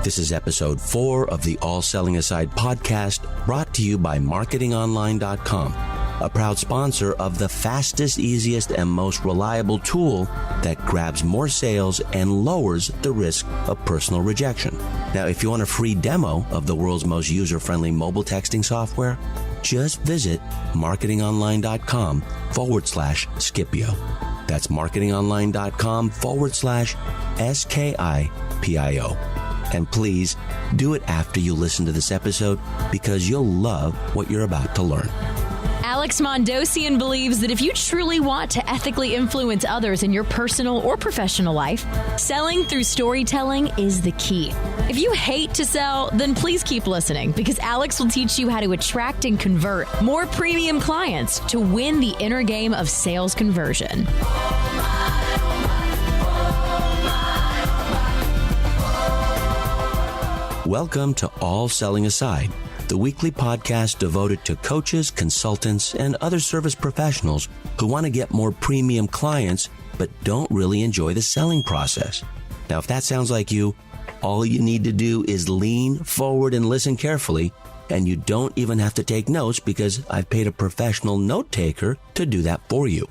This is episode 4 of the All Selling Aside podcast, brought to you by marketingonline.com, a proud sponsor of the fastest, easiest, and most reliable tool that grabs more sales and lowers the risk of personal rejection. Now, if you want a free demo of the world's most user-friendly mobile texting software, just visit marketingonline.com/Scipio. That's marketingonline.com/SKIPIO. And please do it after you listen to this episode, because you'll love what you're about to learn. Alex Mandossian believes that if you truly want to ethically influence others in your personal or professional life, selling through storytelling is the key. If you hate to sell, then please keep listening, because Alex will teach you how to attract and convert more premium clients to win the inner game of sales conversion. Welcome to All Selling Aside, the weekly podcast devoted to coaches, consultants, and other service professionals who want to get more premium clients but don't really enjoy the selling process. Now, if that sounds like you, all you need to do is lean forward and listen carefully, and you don't even have to take notes, because I've paid a professional note taker to do that for you.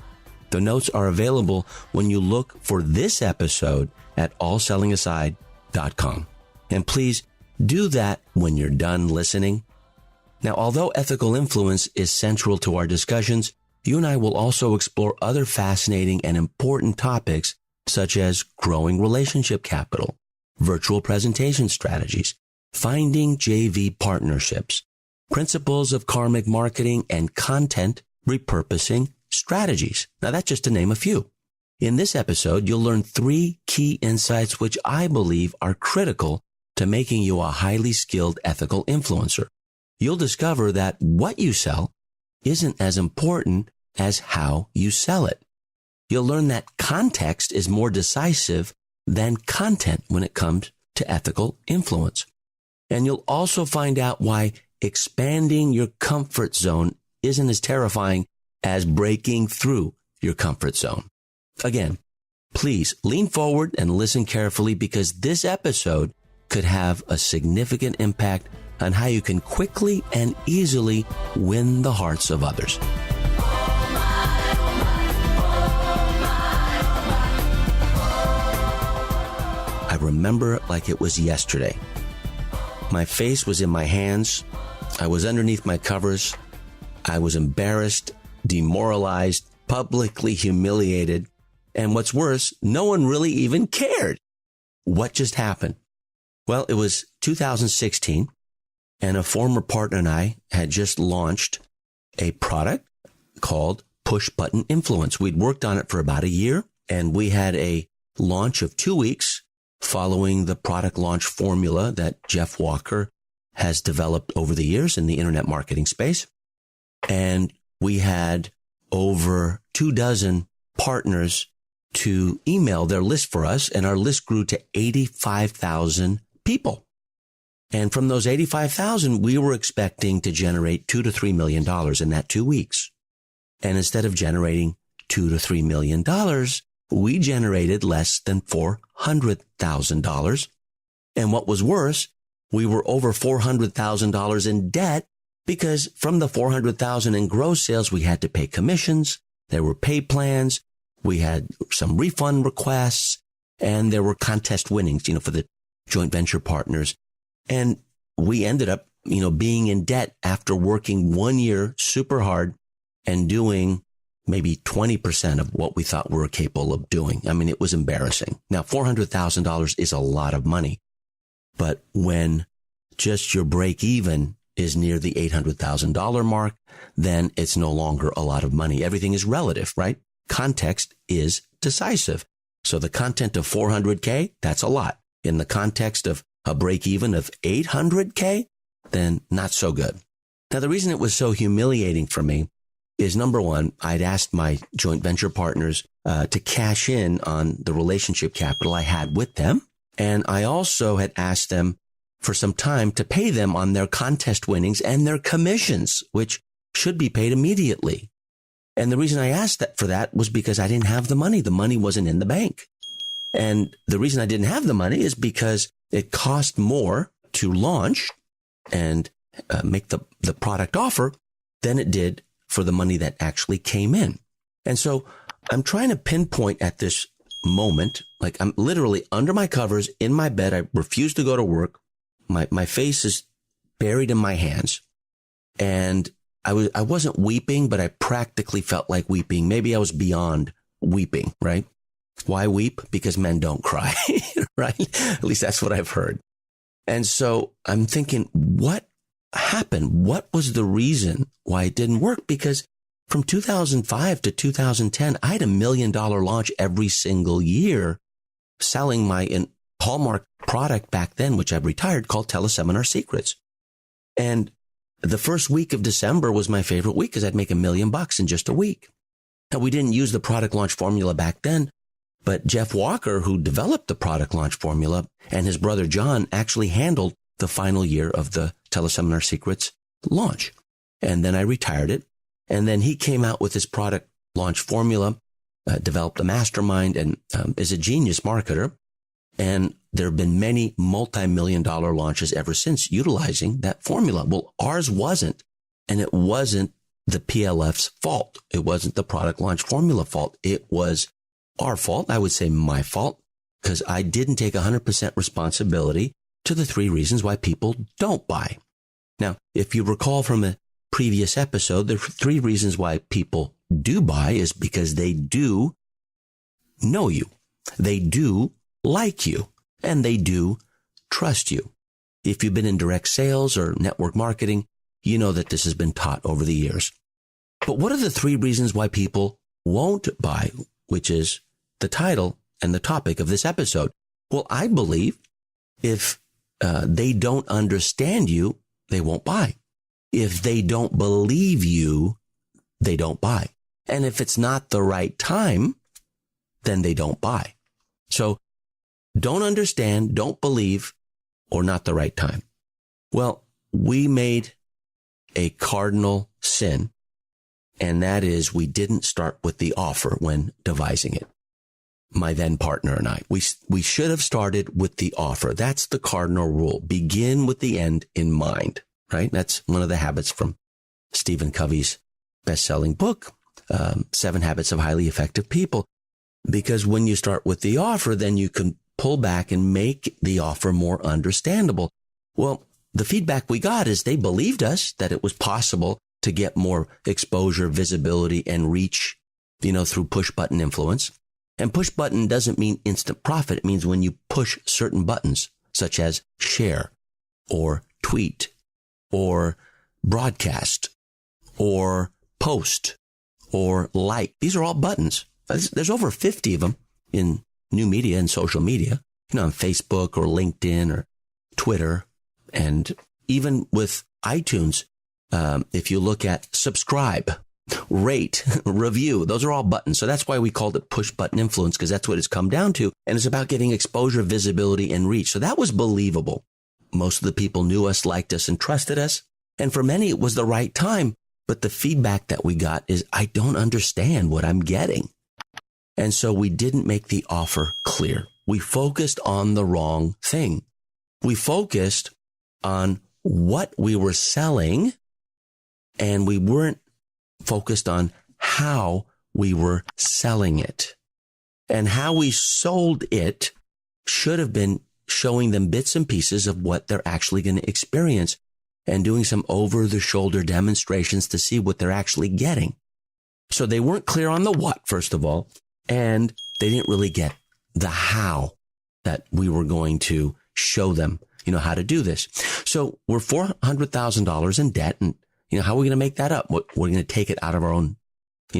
The notes are available when you look for this episode at allsellingaside.com. And please do that when you're done listening. Now, although ethical influence is central to our discussions, you and I will also explore other fascinating and important topics, such as growing relationship capital, virtual presentation strategies, finding JV partnerships, principles of karmic marketing, and content repurposing strategies. Now, that's just to name a few. In this episode, you'll learn 3 key insights which I believe are critical to making you a highly skilled ethical influencer. You'll discover that what you sell isn't as important as how you sell it. You'll learn that context is more decisive than content when it comes to ethical influence. And you'll also find out why expanding your comfort zone isn't as terrifying as breaking through your comfort zone. Again, please lean forward and listen carefully, because this episode could have a significant impact on how you can quickly and easily win the hearts of others. I remember it like it was yesterday. My face was in my hands. I was underneath my covers. I was embarrassed, demoralized, publicly humiliated. And what's worse, no one really even cared. What just happened? Well, it was 2016, and a former partner and I had just launched a product called Push Button Influence. We'd worked on it for about a year, and we had a launch of 2 weeks following the product launch formula that Jeff Walker has developed over the years in the internet marketing space. And we had over 24 partners to email their list for us, and our list grew to 85,000 people. And from those 85,000, we were expecting to generate $2 to $3 million in that 2 weeks. And instead of generating $2 to $3 million, we generated less than $400,000. And what was worse, we were over $400,000 in debt, because from the $400,000 in gross sales, we had to pay commissions, there were pay plans, we had some refund requests, and there were contest winnings, for the joint venture partners. And we ended up, being in debt after working 1 year super hard and doing maybe 20% of what we thought we were capable of doing. I mean, it was embarrassing. Now, $400,000 is a lot of money, but when just your break even is near the $800,000 mark, then it's no longer a lot of money. Everything is relative, right? Context is decisive. So the content of 400K, that's a lot. In the context of a break even of 800K, then not so good. Now, the reason it was so humiliating for me is, number one, I'd asked my joint venture partners to cash in on the relationship capital I had with them. And I also had asked them for some time to pay them on their contest winnings and their commissions, which should be paid immediately. And the reason I asked for that was because I didn't have the money. The money wasn't in the bank. And the reason I didn't have the money is because it cost more to launch and make the product offer than it did for the money that actually came in. And so I'm trying to pinpoint at this moment, like I'm literally under my covers in my bed. I refuse to go to work. My face is buried in my hands. And I wasn't weeping, but I practically felt like weeping. Maybe I was beyond weeping, right? Why weep? Because men don't cry, right? At least that's what I've heard. And so I'm thinking, what happened? What was the reason why it didn't work? Because from 2005 to 2010, I had $1 million launch every single year selling my hallmark product back then, which I've retired, called Teleseminar Secrets. And the first week of December was my favorite week because I'd make $1 million in just a week. Now, we didn't use the product launch formula back then, but Jeff Walker, who developed the product launch formula, and his brother John actually handled the final year of the Teleseminar Secrets launch. And then I retired it. And then he came out with his product launch formula, developed a mastermind, and is a genius marketer. And there have been many multi-million-dollar launches ever since utilizing that formula. Well, ours wasn't, and it wasn't the PLF's fault. It wasn't the product launch formula fault. It was our fault. I would say my fault, because I didn't take 100% responsibility to the 3 reasons why people don't buy. Now, if you recall from a previous episode, the 3 reasons why people do buy is because they do know you, they do like you, and they do trust you. If you've been in direct sales or network marketing, you know that this has been taught over the years. But what are the 3 reasons why people won't buy, which is the title and the topic of this episode? Well, I believe if they don't understand you, they won't buy. If they don't believe you, they don't buy. And if it's not the right time, then they don't buy. So don't understand, don't believe, or not the right time. Well, we made a cardinal sin, and that is we didn't start with the offer when devising it. My then partner and I, we should have started with the offer. That's the cardinal rule. Begin with the end in mind, right? That's one of the habits from Stephen Covey's best-selling book, 7 Habits of Highly Effective People. Because when you start with the offer, then you can pull back and make the offer more understandable. Well, the feedback we got is they believed us that it was possible to get more exposure, visibility, and reach, through push button influence. And push button doesn't mean instant profit. It means when you push certain buttons, such as share or tweet or broadcast or post or like. These are all buttons. There's over 50 of them in new media and social media, on Facebook or LinkedIn or Twitter. And even with iTunes, if you look at subscribe, rate, review, those are all buttons. So that's why we called it push button influence, because that's what it's come down to. And it's about getting exposure, visibility, and reach. So that was believable. Most of the people knew us, liked us, and trusted us. And for many, it was the right time. But the feedback that we got is, I don't understand what I'm getting. And so we didn't make the offer clear. We focused on the wrong thing. We focused on what we were selling, and we weren't focused on how we were selling it. And how we sold it should have been showing them bits and pieces of what they're actually going to experience and doing some over-the-shoulder demonstrations to see what they're actually getting. So they weren't clear on the what, first of all, and they didn't really get the how that we were going to show them, how to do this. So we're $400,000 in debt, and how are we going to make that up? We're going to take it out of our own,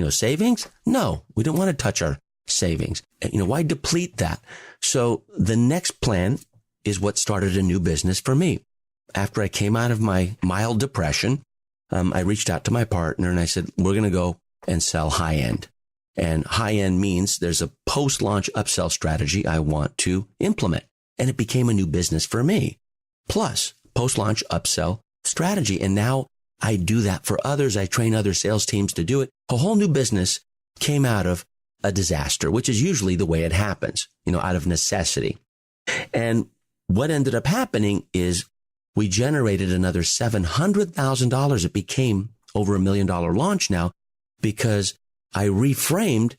savings? No, we don't want to touch our savings. Why deplete that? So the next plan is what started a new business for me. After I came out of my mild depression, I reached out to my partner and I said, we're going to go and sell high end. And high end means there's a post-launch upsell strategy I want to implement. And it became a new business for me. Plus, post-launch upsell strategy. And now I do that for others. I train other sales teams to do it. A whole new business came out of a disaster, which is usually the way it happens, out of necessity. And what ended up happening is we generated another $700,000. It became over $1 million launch now because I reframed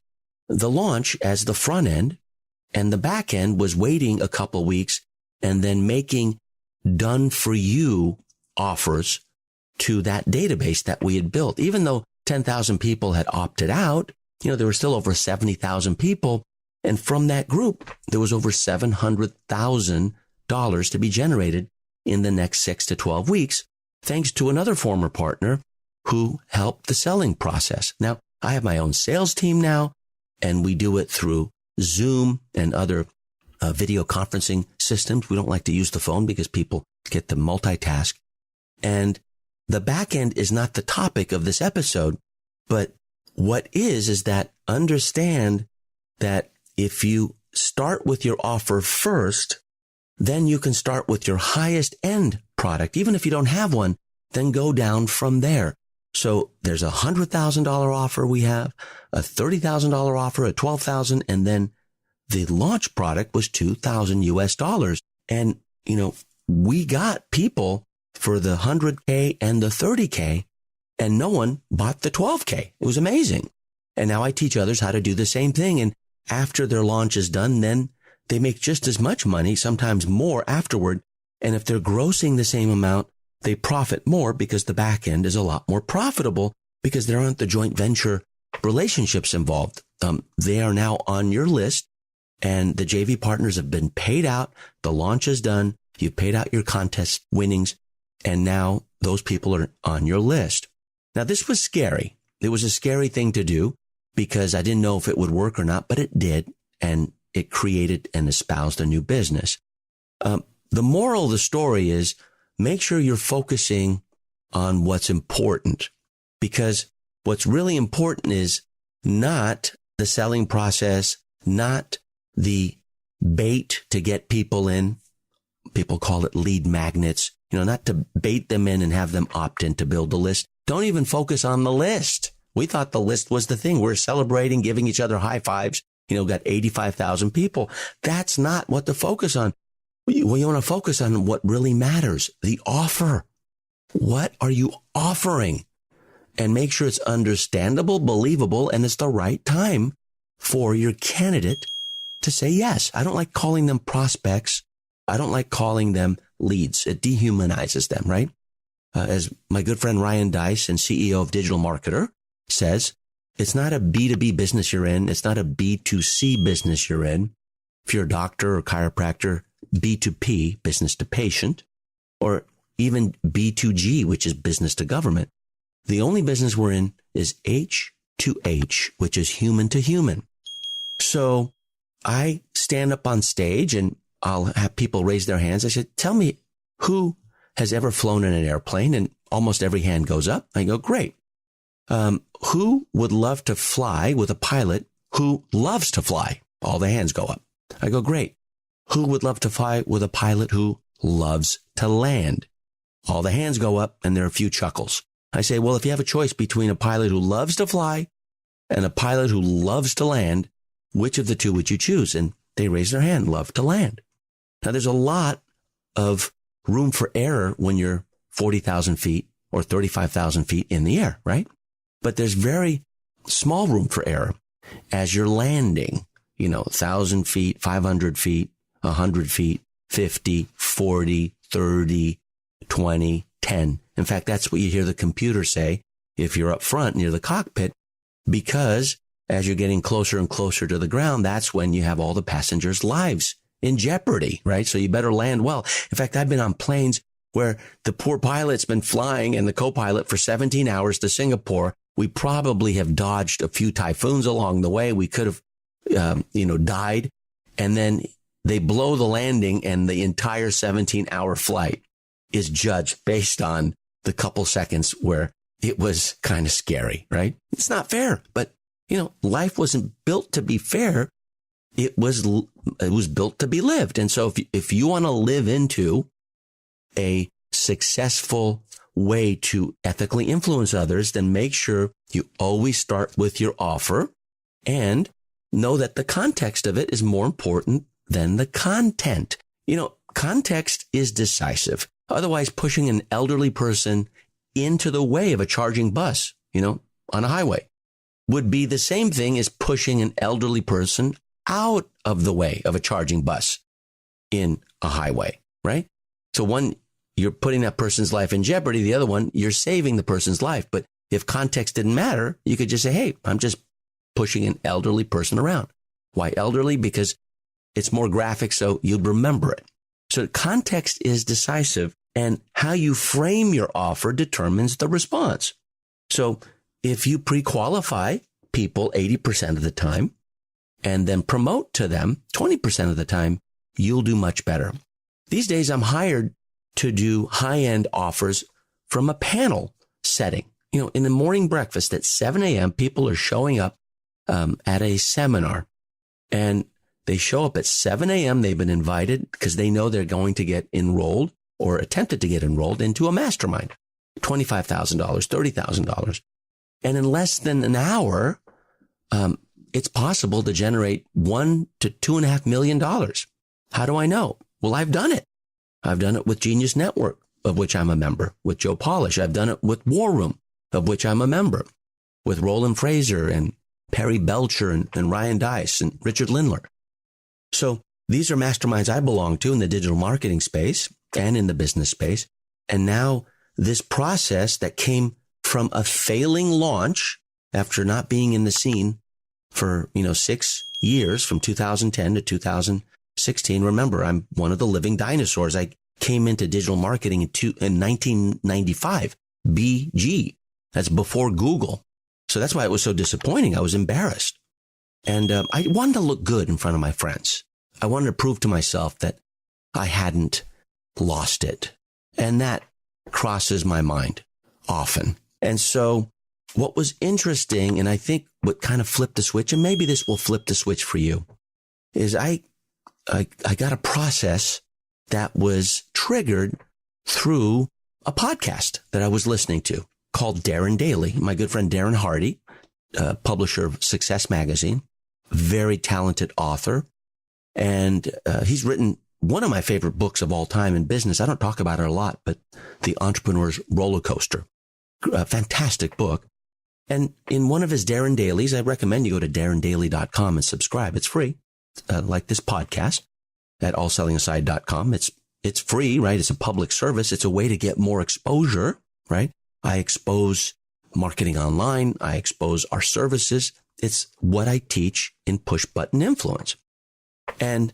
the launch as the front end, and the back end was waiting a couple weeks and then making done for you offers to that database that we had built. Even though 10,000 people had opted out, there were still over 70,000 people. And from that group, there was over $700,000 to be generated in the next 6 to 12 weeks, thanks to another former partner who helped the selling process. Now, I have my own sales team now, and we do it through Zoom and other video conferencing systems. We don't like to use the phone because people get to multitask. And the back end is not the topic of this episode, but what is that understand that if you start with your offer first, then you can start with your highest end product. Even if you don't have one, then go down from there. So there's a $100,000 offer we have, a $30,000 offer, a $12,000, and then the launch product was $2,000 US. And, we got people for the 100K and the 30K, and no one bought the 12K. It was amazing. And now I teach others how to do the same thing. And after their launch is done, then they make just as much money, sometimes more afterward. And if they're grossing the same amount, they profit more because the back end is a lot more profitable because there aren't the joint venture relationships involved. They are now on your list, and the JV partners have been paid out. The launch is done. You've paid out your contest winnings, and now those people are on your list. Now, this was scary. It was a scary thing to do because I didn't know if it would work or not, but it did, and it created and espoused a new business. The moral of the story is make sure you're focusing on what's important, because what's really important is not the selling process, not the bait to get people in. People call it lead magnets, not to bait them in and have them opt in to build the list. Don't even focus on the list. We thought the list was the thing. We're celebrating, giving each other high fives. Got 85,000 people. That's not what to focus on. You want to focus on what really matters, the offer. What are you offering? And make sure it's understandable, believable, and it's the right time for your candidate to say yes. I don't like calling them prospects. I don't like calling them leads. It dehumanizes them, right? As my good friend Ryan Dice, and CEO of Digital Marketer, says, it's not a B2B business you're in. It's not a B2C business you're in. If you're a doctor or chiropractor, B2P, business to patient, or even B2G, which is business to government. The only business we're in is H2H, which is human to human. So I stand up on stage and I'll have people raise their hands. I said, tell me who has ever flown in an airplane? And almost every hand goes up. I go, great. Who would love to fly with a pilot who loves to fly? All the hands go up. I go, great. Who would love to fly with a pilot who loves to land? All the hands go up, and there are a few chuckles. I say, well, if you have a choice between a pilot who loves to fly and a pilot who loves to land, which of the two would you choose? And they raise their hand, love to land. Now, there's a lot of room for error when you're 40,000 feet or 35,000 feet in the air, right? But there's very small room for error as you're landing, 1,000 feet, 500 feet, 100 feet, 50, 40, 30, 20, 10. In fact, that's what you hear the computer say if you're up front near the cockpit, because as you're getting closer and closer to the ground, that's when you have all the passengers' lives in jeopardy, right? So you better land well. In fact, I've been on planes where the poor pilot's been flying and the co-pilot for 17 hours to Singapore. We probably have dodged a few typhoons along the way. We could have, died. And then they blow the landing and the entire 17-hour flight is judged based on the couple seconds where it was kind of scary, right? It's not fair, but life wasn't built to be fair. It was built to be lived. And so if you want to live into a successful way to ethically influence others, then make sure you always start with your offer and know that the context of it is more important than the content. context is decisive. Otherwise, pushing an elderly person into the way of a charging bus, on a highway would be the same thing as pushing an elderly person out of the way of a charging bus in a highway, right? So one, you're putting that person's life in jeopardy. The other one, you're saving the person's life. But if context didn't matter, you could just say, hey, I'm just pushing an elderly person around. Why elderly? Because it's more graphic, so you'd remember it. So context is decisive, and how you frame your offer determines the response. So if you pre-qualify people 80% of the time and then promote to them 20% of the time, you'll do much better. These days, I'm hired to do high-end offers from a panel setting. In the morning breakfast at 7 a.m., people are showing up at a seminar, and they show up at 7 a.m. They've been invited because they know they're going to get enrolled or attempted to get enrolled into a mastermind, $25,000, $30,000. And in less than an hour, it's possible to generate $1 to $2.5 million. How do I know? Well, I've done it. I've done it with Genius Network, of which I'm a member, with Joe Polish. I've done it with War Room, of which I'm a member, with Roland Fraser and Perry Belcher and Ryan Dice and Richard Lindler. So these are masterminds I belong to in the digital marketing space and in the business space. And now this process that came from a failing launch after not being in the scene for, 6 years, from 2010 to 2016. Remember, I'm one of the living dinosaurs. I came into digital marketing in 1995, BG. That's before Google. So that's why it was so disappointing. I was embarrassed. And I wanted to look good in front of my friends. I wanted to prove to myself that I hadn't lost it. And that crosses my mind often. And so what was interesting, and I think what kind of flipped the switch, and maybe this will flip the switch for you, is I got a process that was triggered through a podcast that I was listening to called Darren Daily. My good friend Darren Hardy, publisher of Success Magazine, very talented author. And he's written one of my favorite books of all time in business. I don't talk about it a lot, but The Entrepreneur's Roller Coaster. A fantastic book. And in one of his Darren Dailies, I recommend you go to darrendaily.com and subscribe. It's free, like this podcast at allsellingaside.com. It's free, right? It's a public service. It's a way to get more exposure, right? I expose marketing online. I expose our services. It's what I teach in push button influence. And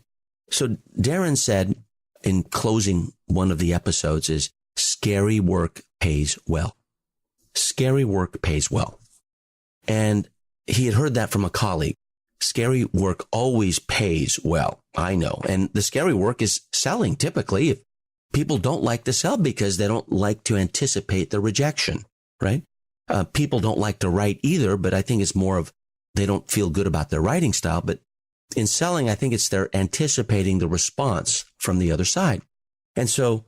so Darren said in closing one of the episodes is scary work pays well. Scary work pays well. And he had heard that from a colleague. Scary work always pays well. I know. And the scary work is selling. Typically, if people don't like to sell because they don't like to anticipate the rejection, right? People don't like to write either, but I think it's more of they don't feel good about their writing style. But in selling, I think it's they're anticipating the response from the other side. And so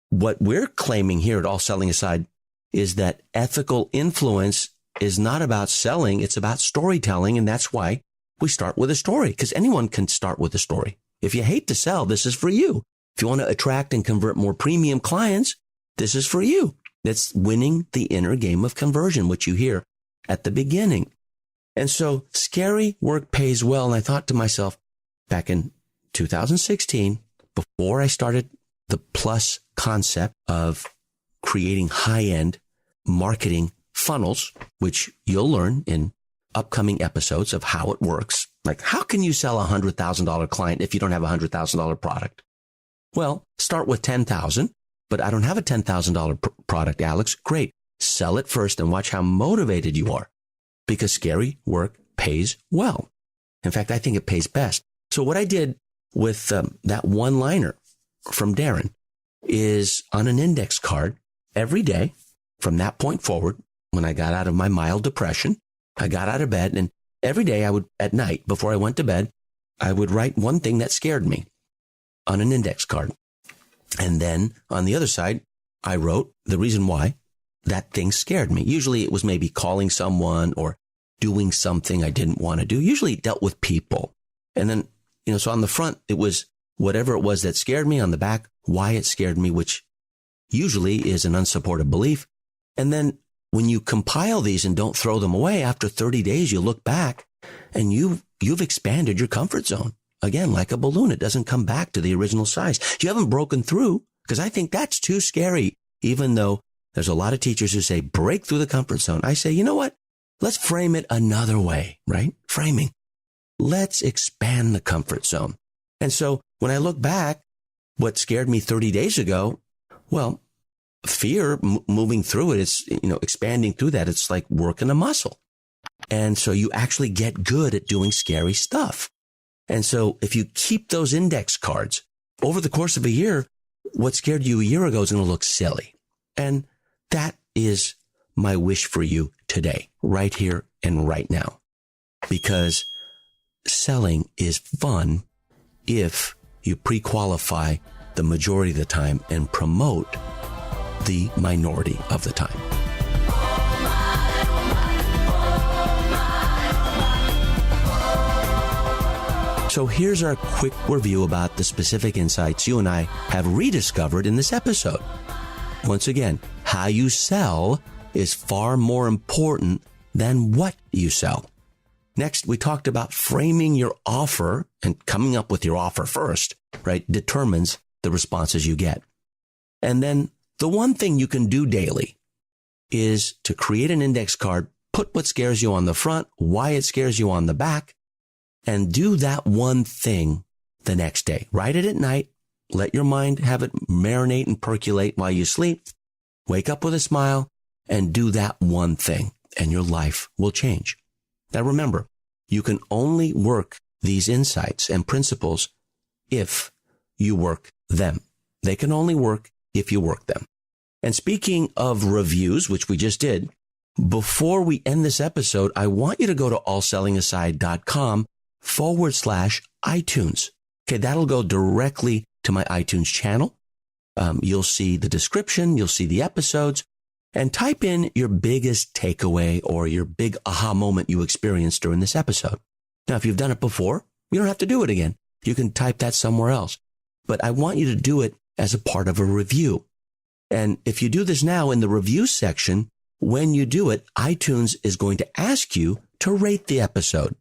what we're claiming here at All Selling Aside is that ethical influence is not about selling. It's about storytelling. And that's why we start with a story, because anyone can start with a story. If you hate to sell, this is for you. If you want to attract and convert more premium clients, this is for you. That's winning the inner game of conversion, which you hear at the beginning. And so scary work pays well. And I thought to myself back in 2016, before I started the plus concept of creating high-end marketing funnels, which you'll learn in upcoming episodes of how it works. Like, how can you sell a $100,000 client if you don't have a $100,000 product? Well, start with $10,000, but I don't have a $10,000 product, Alex. Great. Sell it first and watch how motivated you are, because scary work pays well. In fact, I think it pays best. So what I did with that one-liner from Darren is on an index card every day from that point forward, when I got out of my mild depression, I got out of bed, and every day I would, at night, before I went to bed, I would write one thing that scared me on an index card. And then on the other side, I wrote the reason why that thing scared me. Usually it was maybe calling someone or doing something I didn't want to do. Usually it dealt with people. And then, so on the front, it was whatever it was that scared me, on the back, why it scared me, which usually is an unsupported belief. And then when you compile these and don't throw them away, after 30 days, you look back and you've expanded your comfort zone. Again, like a balloon, it doesn't come back to the original size. You haven't broken through, because I think that's too scary, even though there's a lot of teachers who say, break through the comfort zone. I say, you know what? Let's frame it another way, right? Framing. Let's expand the comfort zone. And so when I look back, what scared me 30 days ago, well, fear, moving through it, it's, expanding through that. It's like working a muscle. And so you actually get good at doing scary stuff. And so if you keep those index cards over the course of a year, what scared you a year ago is going to look silly. And that is my wish for you today, right here and right now, because selling is fun if you pre-qualify the majority of the time and promote the minority of the time. So here's our quick review about the specific insights you and I have rediscovered in this episode. Once again, how you sell is far more important than what you sell. Next, we talked about framing your offer, and coming up with your offer first, right, determines the responses you get. And then the one thing you can do daily is to create an index card, put what scares you on the front, why it scares you on the back, and do that one thing the next day. Write it at night. Let your mind have it marinate and percolate while you sleep. Wake up with a smile and do that one thing, and your life will change. Now remember, you can only work these insights and principles if you work them. They can only work if you work them. And speaking of reviews, which we just did, before we end this episode, I want you to go to allsellingaside.com/iTunes. Okay, that'll go directly to my iTunes channel. You'll see the description, you'll see the episodes, and type in your biggest takeaway or your big aha moment you experienced during this episode. Now, if you've done it before, you don't have to do it again. You can type that somewhere else. But I want you to do it as a part of a review. And if you do this now in the review section, when you do it, iTunes is going to ask you to rate the episode.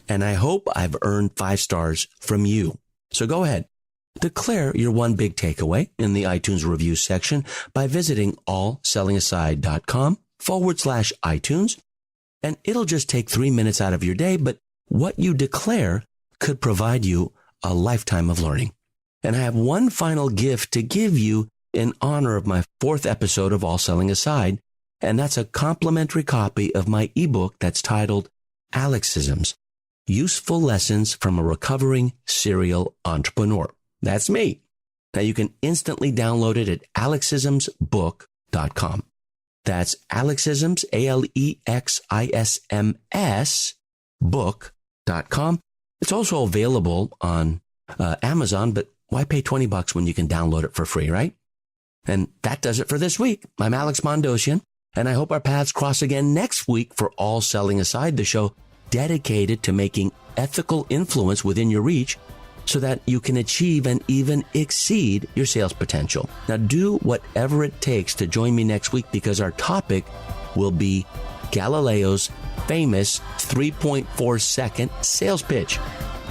And I hope I've earned 5 stars from you. So go ahead. Declare your one big takeaway in the iTunes review section by visiting allsellingaside.com/iTunes. And it'll just take 3 minutes out of your day, but what you declare could provide you a lifetime of learning. And I have one final gift to give you in honor of my 4th episode of All Selling Aside, and that's a complimentary copy of my ebook that's titled Alexisms, Useful Lessons from a Recovering Serial Entrepreneur. That's me. Now you can instantly download it at alexismsbook.com. That's Alexisms, ALEXISMS, book.com. It's also available on Amazon, but why pay $20 when you can download it for free, right? And that does it for this week. I'm Alex Mandossian, and I hope our paths cross again next week for All Selling Aside, the show dedicated to making ethical influence within your reach so that you can achieve and even exceed your sales potential. Now, do whatever it takes to join me next week, because our topic will be Galileo's famous 3.4-second sales pitch.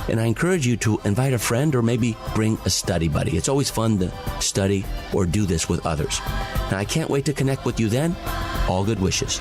And I encourage you to invite a friend or maybe bring a study buddy. It's always fun to study or do this with others. Now, I can't wait to connect with you then. All good wishes.